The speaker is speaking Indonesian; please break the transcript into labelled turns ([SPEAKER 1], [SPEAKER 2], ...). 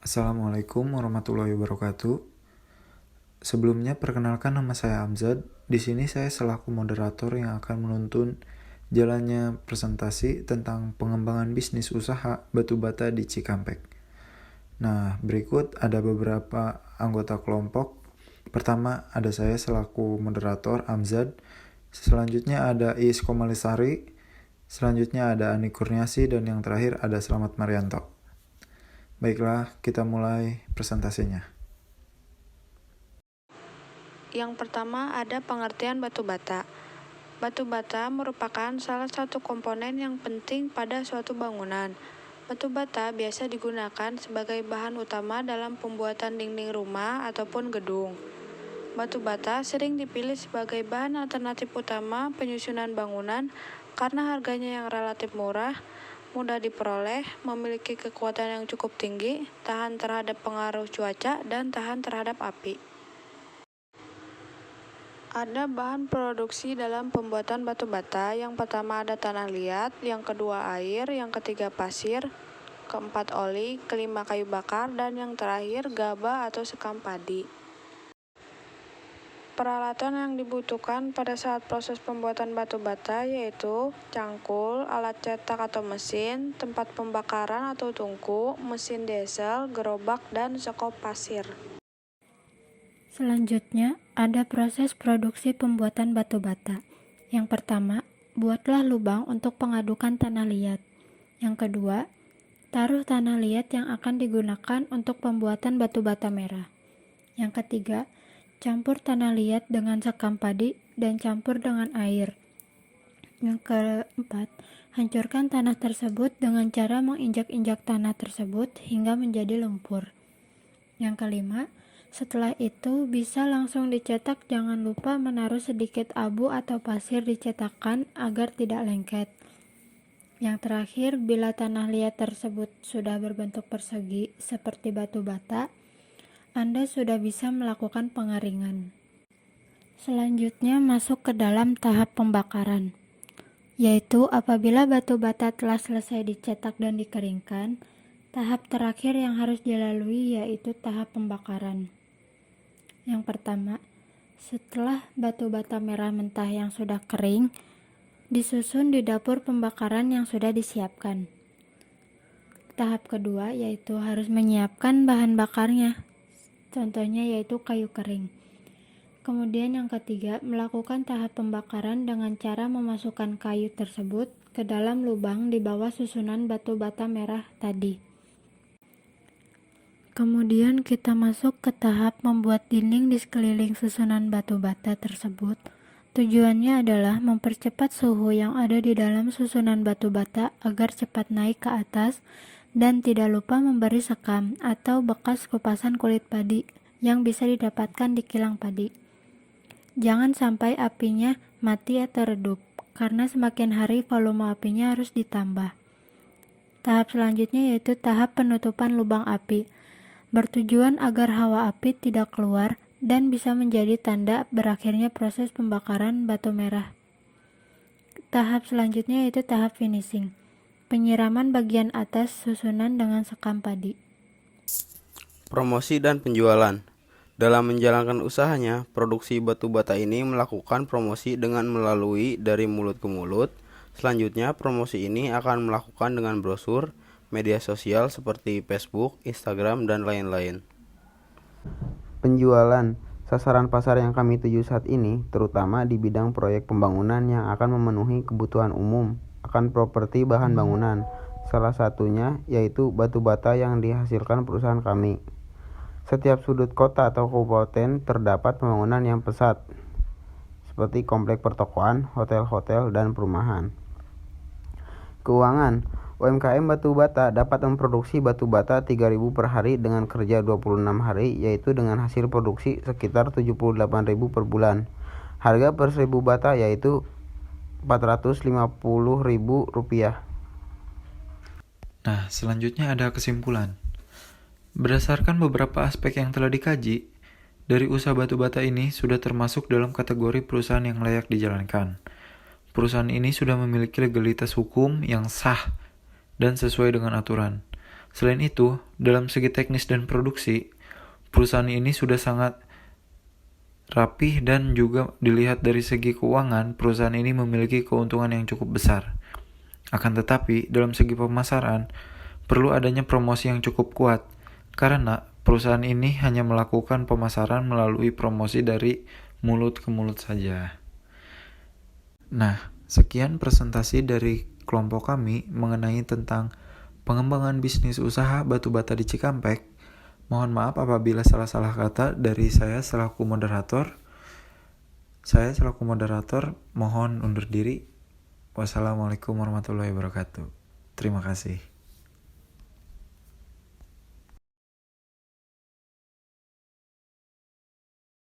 [SPEAKER 1] Assalamualaikum warahmatullahi wabarakatuh. Sebelumnya perkenalkan nama saya Amzad. Di sini saya selaku moderator yang akan menuntun jalannya presentasi tentang pengembangan bisnis usaha batu bata di Cikampek. Nah, berikut ada beberapa anggota kelompok. Pertama, ada saya selaku moderator Amzad. Selanjutnya ada Iis Komalisari. Selanjutnya ada Ani Kurniasi dan yang terakhir ada Slamet Marianto. Baiklah, kita mulai presentasinya.
[SPEAKER 2] Yang pertama ada pengertian batu bata. Batu bata merupakan salah satu komponen yang penting pada suatu bangunan. Batu bata biasa digunakan sebagai bahan utama dalam pembuatan dinding rumah ataupun gedung. Batu bata sering dipilih sebagai bahan alternatif utama penyusunan bangunan karena harganya yang relatif murah, mudah diperoleh, memiliki kekuatan yang cukup tinggi, tahan terhadap pengaruh cuaca, dan tahan terhadap api. Ada bahan produksi dalam pembuatan batu bata. Yang pertama ada tanah liat, yang kedua air, yang ketiga pasir, keempat oli, kelima kayu bakar, dan yang terakhir gaba atau sekam padi. Peralatan yang dibutuhkan pada saat proses pembuatan batu bata yaitu cangkul, alat cetak atau mesin, tempat pembakaran atau tungku, mesin diesel, gerobak, dan sekop pasir.
[SPEAKER 3] Selanjutnya, ada proses produksi pembuatan batu bata. Yang pertama, buatlah lubang untuk pengadukan tanah liat. Yang kedua, taruh tanah liat yang akan digunakan untuk pembuatan batu bata merah. Yang ketiga, campur tanah liat dengan sekam padi dan campur dengan air. Yang keempat, hancurkan tanah tersebut dengan cara menginjak-injak tanah tersebut hingga menjadi lumpur. Yang kelima, setelah itu bisa langsung dicetak, jangan lupa menaruh sedikit abu atau pasir di cetakan agar tidak lengket. Yang terakhir, bila tanah liat tersebut sudah berbentuk persegi seperti batu bata, Anda sudah bisa melakukan pengeringan. Selanjutnya masuk ke dalam tahap pembakaran, yaitu apabila batu bata telah selesai dicetak dan dikeringkan, tahap terakhir yang harus dilalui yaitu tahap pembakaran. Yang pertama, setelah batu bata merah mentah yang sudah kering, disusun di dapur pembakaran yang sudah disiapkan. Tahap kedua yaitu harus menyiapkan bahan bakarnya, contohnya yaitu kayu kering. Kemudian yang ketiga, melakukan tahap pembakaran dengan cara memasukkan kayu tersebut ke dalam lubang di bawah susunan batu bata merah tadi. Kemudian kita masuk ke tahap membuat dinding di sekeliling susunan batu bata tersebut. Tujuannya adalah mempercepat suhu yang ada di dalam susunan batu bata agar cepat naik ke atas, dan tidak lupa memberi sekam atau bekas kupasan kulit padi yang bisa didapatkan di kilang padi. Jangan sampai apinya mati atau redup, karena semakin hari volume apinya harus ditambah. Tahap selanjutnya yaitu tahap penutupan lubang api, bertujuan agar hawa api tidak keluar dan bisa menjadi tanda berakhirnya proses pembakaran batu merah. Tahap selanjutnya yaitu tahap finishing, penyiraman bagian atas susunan dengan sekam padi.
[SPEAKER 4] Promosi dan penjualan. Dalam menjalankan usahanya, produksi batu bata ini melakukan promosi dengan melalui dari mulut ke mulut. Selanjutnya, promosi ini akan melakukan dengan brosur, media sosial seperti Facebook, Instagram, dan lain-lain.
[SPEAKER 5] Penjualan. Sasaran pasar yang kami tuju saat ini terutama di bidang proyek pembangunan yang akan memenuhi kebutuhan umum akan properti bahan bangunan. Salah satunya yaitu batu bata yang dihasilkan perusahaan kami. Setiap sudut kota atau kabupaten terdapat pembangunan yang pesat, seperti komplek pertokoan, hotel-hotel, dan perumahan. Keuangan. UMKM batu bata dapat memproduksi batu bata 3.000 per hari dengan kerja 26 hari, yaitu dengan hasil produksi sekitar 78.000 per bulan. Harga per 1.000 bata yaitu Rp450.000.
[SPEAKER 1] Nah, selanjutnya ada kesimpulan. Berdasarkan beberapa aspek yang telah dikaji, dari usaha batu bata ini sudah termasuk dalam kategori perusahaan yang layak dijalankan. Perusahaan ini sudah memiliki legalitas hukum yang sah dan sesuai dengan aturan. Selain itu, dalam segi teknis dan produksi, perusahaan ini sudah sangat rapih dan juga dilihat dari segi keuangan, perusahaan ini memiliki keuntungan yang cukup besar. Akan tetapi, dalam segi pemasaran, perlu adanya promosi yang cukup kuat, karena perusahaan ini hanya melakukan pemasaran melalui promosi dari mulut ke mulut saja. Nah, sekian presentasi dari kelompok kami mengenai tentang pengembangan bisnis usaha batu bata di Cikampek. Mohon maaf apabila salah-salah kata dari saya selaku moderator. Saya selaku moderator mohon undur diri. Wassalamualaikum warahmatullahi wabarakatuh. Terima kasih.